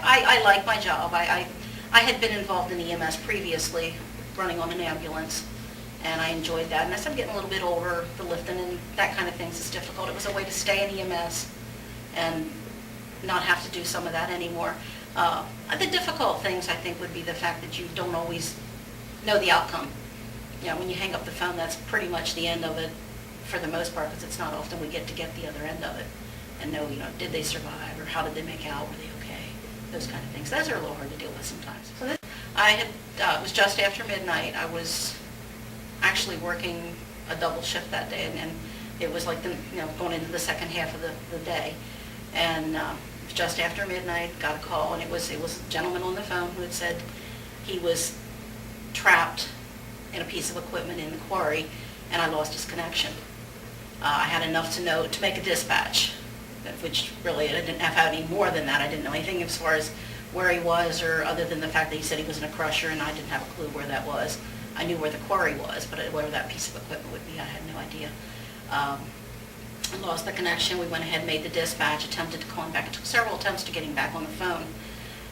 I like my job. I had been involved in EMS previously, running on an ambulance, and I enjoyed that. And as I'm getting a little bit older, the lifting and that kind of things is difficult. It was a way to stay in EMS and not have to do some of that anymore. The difficult things, I think, would be the fact that you don't always know the outcome. You know, when you hang up the phone, that's pretty much the end of it for the most part, because it's not often we get to get the other end of it and know, you know, did they survive or how did they make out, were they okay, those kind of things. Those are a little hard to deal with sometimes. So this, it was just after midnight. I was actually working a double shift that day, and it was like going into the second half of the day. And it was just after midnight, got a call, and it was a gentleman on the phone who had said he was trapped in a piece of equipment in the quarry, and I lost his connection. I had enough to know to make a dispatch, which really I didn't have any more than that. I didn't know anything as far as where he was, or other than the fact that he said he was in a crusher, and I didn't have a clue where that was. I knew where the quarry was, but where that piece of equipment would be, I had no idea. I lost the connection. We went ahead and made the dispatch, attempted to call him back. It took several attempts to get him back on the phone.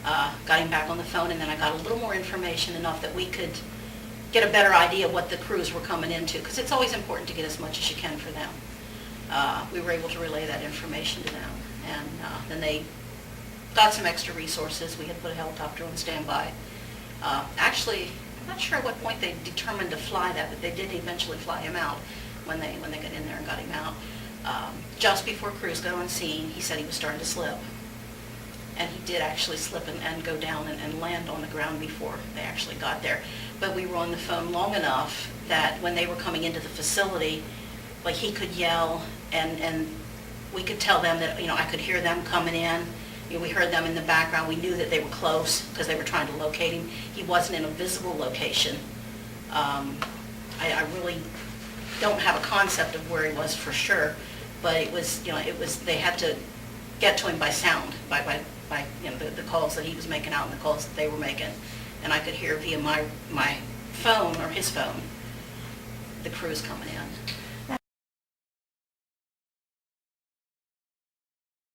Got him back on the phone, and then I got a little more information, enough that we could get a better idea of what the crews were coming into, because it's always important to get as much as you can for them. We were able to relay that information to them, and then they got some extra resources. We had put a helicopter on standby. Actually, I'm not sure at what point they determined to fly that, but they did eventually fly him out when they got in there and got him out. Just before crews got on scene, he said he was starting to slip. And he did actually slip and go down and land on the ground before they actually got there. But we were on the phone long enough that when they were coming into the facility, like, he could yell, and we could tell them that, you know, I could hear them coming in. You know, we heard them in the background. We knew that they were close because they were trying to locate him. He wasn't in a visible location. I really don't have a concept of where he was for sure, but it was, you know, they had to get to him by sound, by you know, the calls that he was making out and the calls that they were making. And I could hear via my phone or his phone the crews coming in.